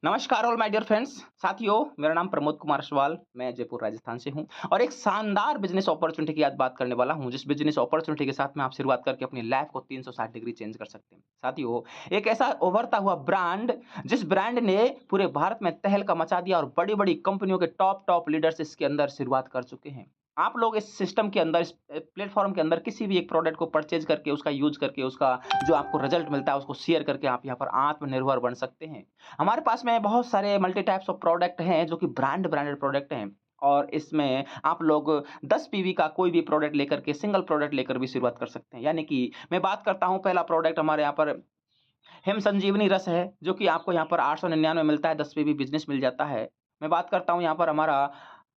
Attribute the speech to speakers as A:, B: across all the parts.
A: नमस्कार all my dear friends. साथियों, मेरा नाम प्रमोद कुमार अग्रवाल, मैं जयपुर राजस्थान से हूं और एक शानदार बिजनेस अपॉर्चुनिटी की आज बात करने वाला हूं, जिस बिजनेस अपॉर्चुनिटी के साथ में आप शुरुआत करके अपनी लाइफ को 360 डिग्री चेंज कर सकते हैं। साथियों, एक ऐसा उभरता हुआ ब्रांड, जिस ब्रांड ने पूरे भारत में तहलका मचा दिया और बड़ी-बड़ी कंपनियों के टॉप टॉप लीडर्स इसके अंदर शुरुआत कर चुके हैं। आप लोग इस सिस्टम के अंदर, इस प्लेटफॉर्म के अंदर किसी भी एक प्रोडक्ट को परचेज करके, उसका यूज करके, उसका जो आपको रिजल्ट मिलता है उसको शेयर करके आप यहाँ पर आत्मनिर्भर बन सकते हैं। हमारे पास में बहुत सारे मल्टी टाइप्स ऑफ प्रोडक्ट हैं जो कि ब्रांडेड प्रोडक्ट हैं और इसमें आप लोग 10 पीवी का कोई भी प्रोडक्ट लेकर के, सिंगल प्रोडक्ट लेकर भी शुरुआत कर सकते हैं। यानी कि मैं बात करता हूँ, पहला प्रोडक्ट हमारे यहाँ पर हिम संजीवनी रस है, जो कि आपको यहाँ पर 899 मिलता है, 10 पीवी बिज़नेस मिल जाता है। मैं बात करता हूँ यहाँ पर हमारा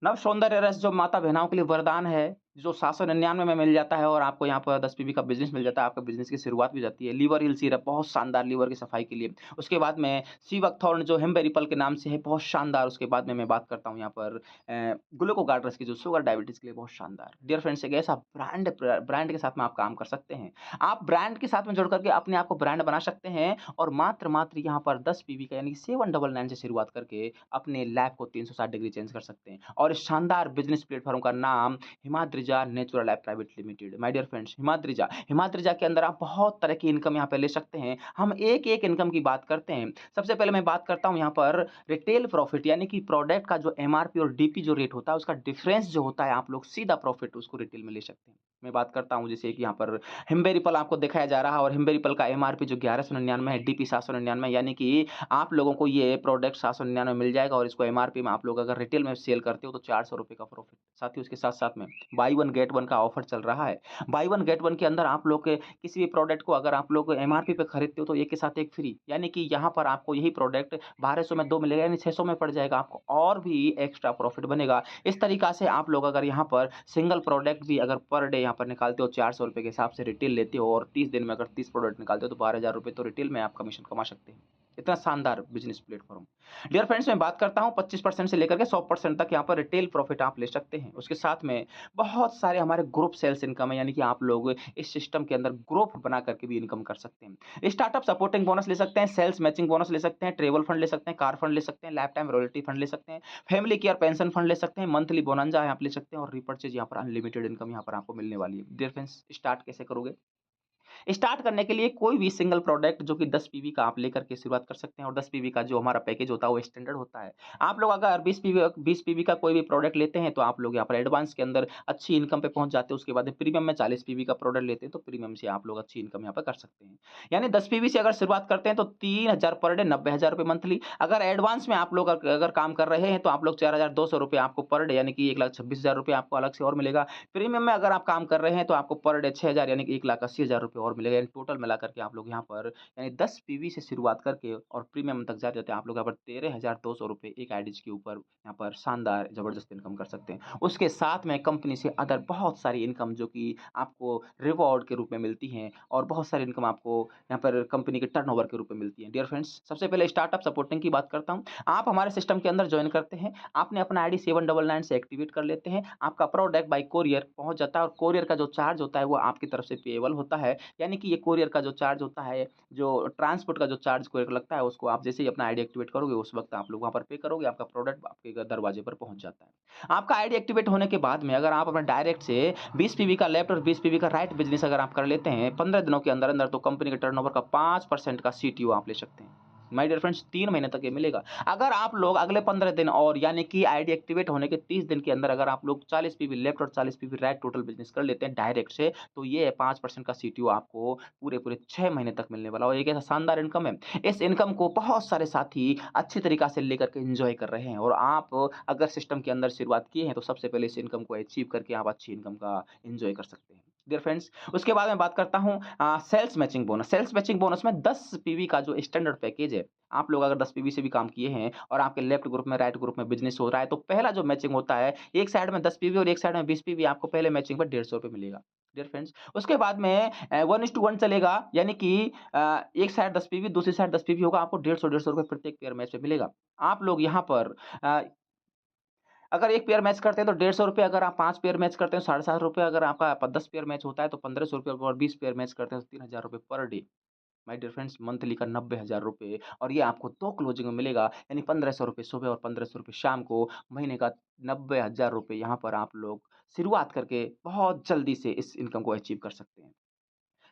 A: नव सौंदर्य रस, जो माता-बहनाओं के लिए वरदान है, जो 799 में मिल जाता है और आपको यहाँ पर 10 पीवी का बिज़नेस मिल जाता है, आपका बिज़नेस की शुरुआत भी हो जाती है। लीवर हिल सिरप बहुत शानदार लीवर की सफाई के लिए। उसके बाद में सीवकथॉर्न जो हिमबेरिपल के नाम से है, बहुत शानदार। उसके बाद में मैं बात करता हूँ यहाँ पर ग्लूकोगार्ड रस की, जो शुगर डायबिटीज़ के लिए बहुत शानदार। डियर फ्रेंड्स, एक ऐसा ब्रांड के साथ में आप काम कर सकते हैं। आप ब्रांड के साथ में जुड़ करके अपने आप को ब्रांड बना सकते हैं और मात्र यहाँ पर 10 पीवी का यानी कि 799 से शुरुआत करके अपने लाइफ को 360 डिग्री चेंज कर सकते हैं। और इस शानदार बिज़नेस प्लेटफ़ॉर्म का नाम Himadrija natural life private limited. My dear friends, Himadrija के अंदर आप बहुत तरह की इनकम यहाँ पे ले सकते हैं। हम एक-एक इनकम की बात करते हैं। सबसे पहले मैं बात करता हूँ यहाँ पर रिटेल प्रॉफ़िट, यानी कि प्रोडक्ट का जो एमआरपी और डीपी जो रेट होता है, उसका डिफरेंस जो होता है, आप लोग सीधा प्रॉफ़िट उसको रिटेल में ले सकते हैं। मैं बात करता हूँ जैसे कि यहाँ पर हिम्बेरिपल आपको दिखाया जा रहा है और हिम्बेरिपल का एमआरपी जो 1199 है, डीपी 799, यानी कि आप लोगों को ये प्रोडक्ट 799 मिल जाएगा और इसको एमआरपी में आप लोग अगर रिटेल में सेल करते हो तो ₹400 का प्रॉफ़िट। साथ ही उसके साथ-साथ में बाय वन गेट वन का ऑफर चल रहा है। बाय वन गेट वन के अंदर आप लोग के किसी भी प्रोडक्ट को अगर आप लोग एमआरपी पे खरीदते हो तो एक के साथ एक फ्री, यानी कि यहाँ पर आपको यही प्रोडक्ट 1200 में 2 मिलेगा, यानी 600 में पड़ जाएगा, आपको और भी एक्स्ट्रा प्रॉफ़िट बनेगा। इस तरीक़ा से आप लोग अगर यहाँ पर सिंगल प्रोडक्ट भी अगर पर डे यहाँ पर निकालते हो, ₹400 के हिसाब से रिटेल लेते हो और 30 दिन में अगर 30 प्रोडक्ट निकालते हो तो ₹12,000 तो रिटेल में आप कमीशन कमा सकते हैं। इतना शानदार बिज़नेस प्लेटफ़ॉर्म। डियर फ्रेंड्स, मैं बात करता हूँ 25% से लेकर के 100% तक यहाँ पर रिटेल प्रॉफ़िट आप ले सकते हैं। उसके साथ में बहुत सारे हमारे ग्रुप सेल्स इनकम है, यानी कि आप लोग इस सिस्टम के अंदर ग्रुप बना करके भी इनकम कर सकते हैं। स्टार्टअप सपोर्टिंग बोनस ले सकते हैं, सेल्स मैचिंग बोनस ले सकते हैं, ट्रैवल फंड ले सकते हैं, कार फंड ले सकते हैं, लाइफ टाइम रॉयल्टी फंड ले सकते हैं, फैमिली केयर पेंशन फंड ले सकते हैं, मंथली बोनंजा आप ले सकते हैं और रीपरचेज यहाँ पर अनलिमिटेड इनकम यहाँ पर आपको मिलने वाली है। डियर फ्रेंड्स, स्टार्ट कैसे करोगे? स्टार्ट करने के लिए कोई भी सिंगल प्रोडक्ट जो कि 10 पीवी का आप लेकर के शुरुआत कर सकते हैं और 10 पीवी का जो हमारा पैकेज होता है वो स्टैंडर्ड होता है। आप लोग अगर 20 पीवी का कोई भी प्रोडक्ट लेते हैं तो आप लोग यहाँ पर एडवांस के अंदर अच्छी इनकम पे पहुँच जाते हैं। उसके बाद में प्रीमियम में 40 पीवी का प्रोडक्ट लेते हैं तो प्रीमियम से आप लोग अच्छी इनकम यहाँ पर कर सकते हैं। यानी 10 पीवी से अगर शुरुआत करते हैं तो 3000 पर डे, ₹90,000 मंथली। अगर एडवांस में आप लोग अगर काम कर रहे हैं तो आप लोग ₹4,200 आपको पर डे, यानी कि ₹1,26,000 आपको अलग से और मिलेगा। प्रीमियम में अगर आप काम कर रहे हैं तो आपको पर डे 6,000 यानी कि ₹1,80,000 और मिलेगा। यानी टोटल मिलाकर के आप लोग यहाँ पर यानी 10 पीवी से शुरुआत करके और प्रीमियम तक जाते-जाते आप लोग यहाँ पर ₹13,200 एक आईडीज़ के ऊपर यहाँ पर शानदार ज़बरदस्त इनकम कर सकते हैं। उसके साथ में कंपनी से अदर बहुत सारी इनकम जो कि आपको रिवॉर्ड के रूप में मिलती हैं और बहुत सारी इनकम आपको यहाँ पर कंपनी के टर्नओवर के रूप में मिलती है। डियर फ्रेंड्स, सबसे पहले स्टार्टअप सपोर्टिंग की बात करता हूँ। आप हमारे सिस्टम के अंदर जॉइन करते हैं, आपने अपना आईडी 799 से एक्टिवेट कर लेते हैं, आपका प्रोडक्ट बाय कोरियर पहुँच जाता है और कोरियर का जो चार्ज होता है वो आपकी तरफ से पेएबल होता है। यानी कि ये कोरियर का जो चार्ज होता है, जो ट्रांसपोर्ट का जो चार्ज कोरियर का लगता है, उसको आप जैसे ही अपना आईडी एक्टिवेट करोगे, उस वक़्त आप लोग वहाँ पर पे करोगे, आपका प्रोडक्ट आपके दरवाजे पर पहुँच जाता है। आपका आईडी एक्टिवेट होने के बाद में अगर आप अपना डायरेक्ट से 20 पीवी का लेफ्ट और 20 पीवी का राइट बिज़नेस अगर आप कर लेते हैं 15 दिनों के अंदर-अंदर, तो कंपनी के टर्नओवर का 5% का सीटीओ आप ले सकते हैं। माय डियर फ्रेंड्स, 3 महीने तक ये मिलेगा। अगर आप लोग अगले 15 दिन और यानी कि आईडी एक्टिवेट होने के 30 दिन के अंदर अगर आप लोग 40 पीवी लेफ्ट और 40 पीवी राइट टोटल बिज़नेस कर लेते हैं डायरेक्ट से, तो ये 5% का सीटीओ आपको पूरे-पूरे 6 महीने तक मिलने वाला है और एक ऐसा शानदार इनकम है। इस इनकम को बहुत सारे साथी अच्छी तरीक़ा से लेकर के एन्जॉय कर रहे हैं और आप अगर सिस्टम के अंदर शुरुआत किए हैं, तो सबसे पहले इस इनकम को अचीव करके आप अच्छी इनकम का एन्जॉय कर सकते हैं। डियर फ्रेंड्स, उसके बाद मैं बात करता हूँ sales matching bonus. Sales matching bonus में 10 पीवी का जो स्टैंडर्ड पैकेज है, आप लोग अगर 10 पीवी से भी काम किए हैं और आपके लेफ्ट ग्रुप में, राइट ग्रुप में बिज़नेस हो रहा है, तो पहला जो मैचिंग होता है, एक साइड में 10 पीवी और एक साइड में 20 पीवी आपको पहले मैचिंग पर ₹150 मिलेगा। डियर फ्रेंड्स, उसके बाद में 1:1 चलेगा, यानी कि एक साइड 10 पीवी, दूसरी साइड 10 पीवी होगा, आपको ₹150 प्रत्येक पेयर मैच पे मिलेगा। आप लोग यहाँ पर अ, अगर 1 पेयर मैच करते हैं तो ₹150, अगर आप 5 पेयर मैच करते हैं, ₹750, अगर आपका 10 पेयर मैच होता है तो ₹1500 और 20 पेयर मैच करते हैं तो ₹3000 per day. My dear friends monthly का 90,000 रुपए और ये आपको 2 क्लोजिंग में मिलेगा यानी 1,500 रुपए सुबह और 1,500 रुपए शाम को, महीने का 90,000 रुपए यहाँ पर आप लोग शुरुआत करके बहुत जल्दी से इस इनकम को अचीव कर सकते हैं।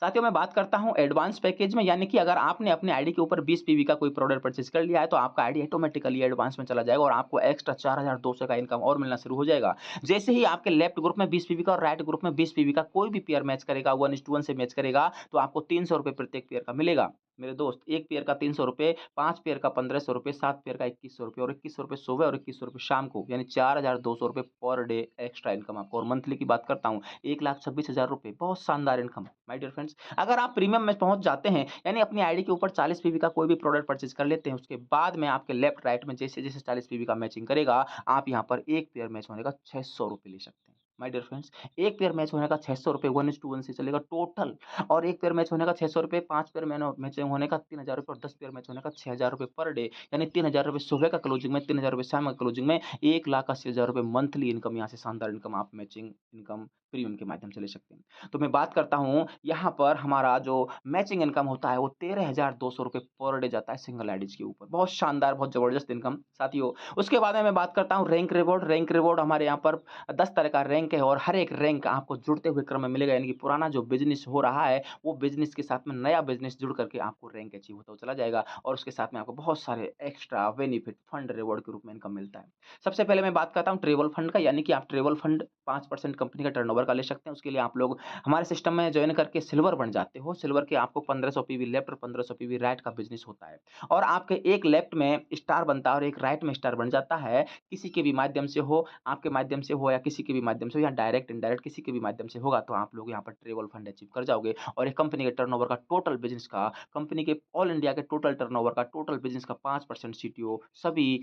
A: साथियों मैं बात करता हूँ एडवांस पैकेज में यानी कि अगर आपने अपने आईडी के ऊपर 20 पीवी का कोई प्रोडक्ट परचेज़ कर लिया है तो आपका आईडी ऑटोमैटिकली एडवांस में चला जाएगा और आपको एक्स्ट्रा 4,200 का इनकम और मिलना शुरू हो जाएगा। जैसे ही आपके लेफ्ट ग्रुप में 20 पीवी का और राइट ग्रुप में 20 पीवी का कोई भी पेयर मैच करेगा 1:1 से मैच करेगा तो आपको ₹300 प्रत्येक पेयर का मिलेगा। मेरे दोस्त 1 पेयर का ₹300, 5 पेयर का ₹1,500, 7 पेयर का ₹2,100 और ₹2100 सुबह और ₹2100 शाम को यानी ₹4,200 पर डे एक्स्ट्रा इनकम आपको और मंथली की बात करता हूँ ₹1,26,000 बहुत शानदार इनकम माय डियर फ्रेंड्स। अगर आप प्रीमियम में पहुँच जाते हैं, यानी अपनी आईडी के ऊपर 40 पीवी का कोई भी प्रोडक्ट परचेज़ कर लेते हैं, उसके बाद में आपके लेफ्ट राइट में जैसे-जैसे 40 पीवी का मैचिंग करेगा, आप यहाँ पर 1 पेयर मैच होने का ₹600 ले सकते हैं। My dear friends, 1 pair match होने का ₹600 1:1 से चलेगा टोटल और 1 पेयर मैच होने का ₹600, 5 पेयर मैच होने का ₹3,000 और 10 पेयर मैच होने का ₹6,000 पर डे, यानी ₹3,000 सुबह का क्लोजिंग में, ₹3,000 शाम का क्लोजिंग में, ₹1,80,000 मंथली इनकम यहाँ से शानदार इनकम आप मैचिंग इनकम प्रीमियम के माध्यम से ले सकते हैं। तो मैं बात करता हूँ यहाँ पर हमारा जो मैचिंग इनकम होता है वो ₹13,200 पर डे जाता है सिंगल आईडीज़ के ऊपर। बहुत शानदार, बहुत ज़बरदस्त इनकम साथियों। उसके बाद में मैं बात करता हूँ रैंक रिवॉर्ड। रैंक रिवॉर्ड हमारे यहाँ पर 10 तरह का रैंक है और हर एक रैंक आपको जुड़ते हुए क्रम में मिलेगा यानी कि पुराना जो बिज़नेस हो रहा है, वो बिज़नेस के साथ में नया बिज़नेस जुड़ करके आपको रैंक अचीव होता हुआ चला जाएगा और उसके साथ में आपको बहुत सारे एक्स्ट्रा बेनिफिट फंड रिवॉर्ड के रूप में इनकम मिलता है। सबसे पहले मैं बात करता हूँ ट्रैवल फंड का यानी कि आप ट्रैवल फंड 5% कंपनी का टर्नओवर का ले सकते हैं। उसके लिए आप लोग हमारे सिस्टम में जॉइन करके सिल्वर बन जाते हो। सिल्वर के आपको 1500 पीवी लेफ्ट और 1500 पीवी राइट का बिज़नेस होता है और आपके एक लेफ्ट में स्टार बनता है और एक राइट में स्टार बन जाता है। किसी के भी माध्यम से हो, आपके माध्यम से हो या किसी के भी माध्यम से हो या डायरेक्ट, इनडायरेक्ट किसी के भी माध्यम से होगा तो आप लोग यहाँ पर ट्रैवल फंड अचीव कर जाओगे और एक कंपनी के टर्नओवर का टोटल बिज़नेस का, कंपनी के ऑल इंडिया के टोटल टर्नओवर का, टोटल बिज़नेस का 5% सीटीओ सभी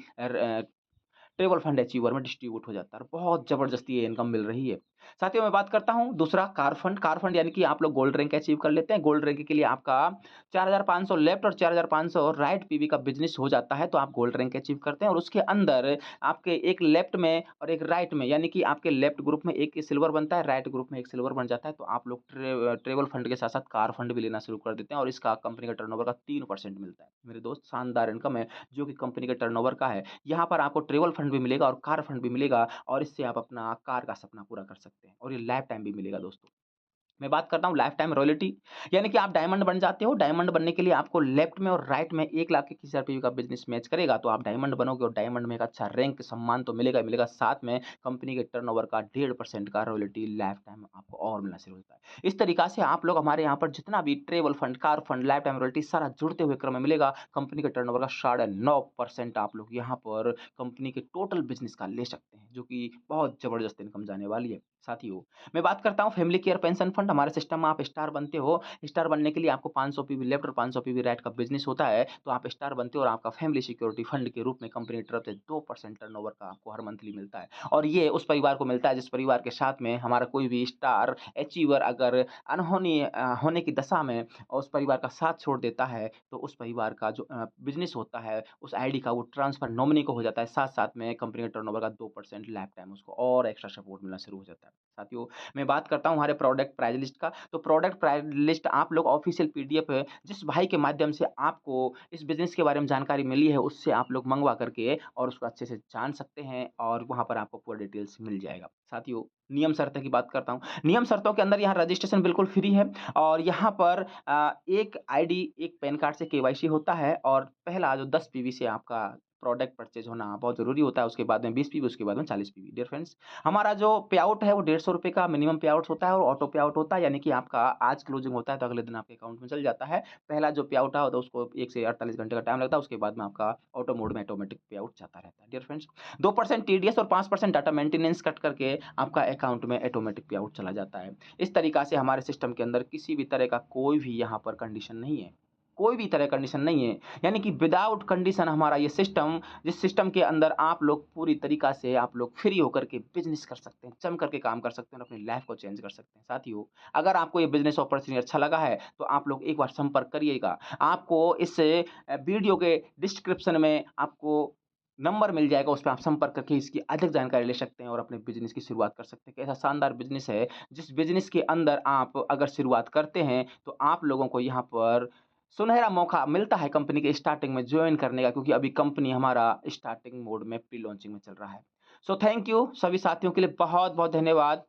A: ट्रैवल फंड अचीवर में डिस्ट्रीब्यूट हो जाता है और बहुत ज़बरदस्ती ये इनकम मिल रही है। साथियों मैं बात करता हूँ दूसरा कार फंड। कार फंड यानी कि आप लोग गोल्ड रैंक अचीव कर लेते हैं। गोल्ड रैंक के लिए आपका 4,500 लेफ्ट और 4,500 राइट पीवी का बिज़नेस हो जाता है तो आप गोल्ड रैंक अचीव करते हैं और उसके अंदर आपके एक लेफ्ट में और एक राइट में यानी कि आपके लेफ्ट ग्रुप में एक सिल्वर बनता है, राइट ग्रुप में एक सिल्वर बन जाता है तो आप लोग ट्रैवल फंड के साथ-साथ कार फंड भी लेना शुरू कर देते हैं और इसका कंपनी का टर्नओवर का 3% मिलता है। मेरे दोस्त शानदार इनकम है जो कि कंपनी के टर्नओवर का है। यहाँ पर आपको ट्रैवल फंड भी मिलेगा और कार फंड भी मिलेगा और इससे आप अपना कार का सपना पूरा कर सकते हैं और ये लाइफ टाइम भी मिलेगा दोस्तों। मैं बात करता हूँ लाइफ टाइम रॉयल्टी यानी कि आप डायमंड बन जाते हो। डायमंड बनने के लिए आपको लेफ्ट में और राइट में 1,21,000 रुपये का बिज़नेस मैच करेगा तो आप डायमंड बनोगे और डायमंड में एक अच्छा रैंक सम्मान तो मिलेगा ही मिलेगा, साथ में कंपनी के टर्नओवर का 1.5% का रॉयल्टी लाइफ टाइम आपको और मिलना शुरू होता है। इस तरीक़ा से आप लोग हमारे यहाँ पर जितना भी travel fund, car fund, life time royalty सारा जुड़ते हुए क्रम में मिलेगा। कंपनी के टर्नओवर का 9.5% आप लोग यहाँ पर कंपनी के टोटल बिज़नेस का ले सकते हैं, जो कि बहुत ज़बरदस्त इनकम जाने वाली है। साथियों मैं बात करता हूँ फैमिली केयर पेंशन फंड। हमारे सिस्टम में आप स्टार बनते हो। स्टार बनने के लिए आपको 500 पीवी लेफ्ट और 500 पीवी राइट का बिज़नेस होता है, तो आप स्टार बनते हो और आपका फैमिली सिक्योरिटी फंड के रूप में कंपनी की तरफ से 2% टर्नओवर का आपको हर मंथली मिलता है और ये उस परिवार को मिलता है जिस परिवार के साथ में हमारा कोई भी स्टार अचीवर अगर अनहोनी होने की दशा में उस परिवार का साथ छोड़ देता है, तो उस परिवार का जो बिज़नेस होता है, उस आईडी का वो ट्रांसफ़र नॉमिनी को हो जाता है, साथ-साथ में कंपनी के टर्नओवर का 2% लाइफ टाइम उसको और एक्स्ट्रा सपोर्ट मिलना शुरू हो जाता है। साथियों मैं बात करता हूँ हमारे प्रोडक्ट प्राइस लिस्ट का, तो प्रोडक्ट प्राइस लिस्ट आप लोग ऑफ़िशियल पीडीएफ जिस भाई के माध्यम से आपको इस बिज़नेस के बारे में जानकारी मिली है, उससे आप लोग मँगवा करके और उसको अच्छे से जान सकते हैं और वहाँ पर आपको पूरा डिटेल्स मिल जाएगा। साथियों नियम शर्तें की बात करता हूँ। नियम शर्तों के अंदर यहाँ रजिस्ट्रेशन बिल्कुल फ्री है और यहाँ पर एक आईडी, एक पैन कार्ड से केवाईसी होता है और पहला जो 10 पीवी से आपका प्रोडक्ट परचेज़ होना बहुत ज़रूरी होता है, उसके बाद में 20 पीवी, उसके बाद में 40 पीवी। डियर फ्रेंड्स हमारा जो पे आउट है वो ₹150 का मिनिमम पे आउट होता है और ऑटो पे आउट होता है, यानी कि आपका आज क्लोजिंग होता है तो अगले दिन आपके अकाउंट में चल जाता है। पहला जो पे आउट है तो उसको 1 से 48 घंटे का टाइम लगता है, उसके बाद में आपका ऑटो मोड में ऑटोमेटिक पे आउट जाता रहता है। डियर फ्रेंड्स 2% टीडीएस और 5% डाटा मेंटेनेंस कट करके आपका अकाउंट में ऑटोमेटिक पे आउट चला जाता है। इस तरीक़ा से हमारे सिस्टम के अंदर किसी भी तरह का कोई भी यहाँ पर कंडीशन नहीं है। कोई भी तरह कंडीशन नहीं है, यानी कि विदाउट कंडीशन हमारा ये सिस्टम, जिस सिस्टम के अंदर आप लोग पूरी तरीक़ा से आप लोग फ्री होकर के बिज़नेस कर सकते हैं, जम करके काम कर सकते हैं और अपनी लाइफ़ को चेंज कर सकते हैं। साथियों अगर आपको ये बिज़नेस अपॉर्च्युनिटी अच्छा लगा है, तो आप लोग एक बार संपर्क करिएगा। आपको इस वीडियो के डिस्क्रिप्शन में आपको नंबर मिल जाएगा, उस पे आप संपर्क करके इसकी अधिक जानकारी ले सकते हैं और अपने बिज़नेस की शुरुआत कर सकते हैं। कि ऐसा शानदार बिज़नेस है, जिस बिज़नेस के अंदर आप अगर शुरुआत करते हैं, तो आप लोगों को यहाँ पर सुनहरा मौका मिलता है कंपनी के स्टार्टिंग में जॉइन करने का, क्योंकि अभी कंपनी हमारा स्टार्टिंग मोड में प्री लॉन्चिंग में चल रहा है। सो थैंक यू सभी साथियों के लिए बहुत-बहुत धन्यवाद।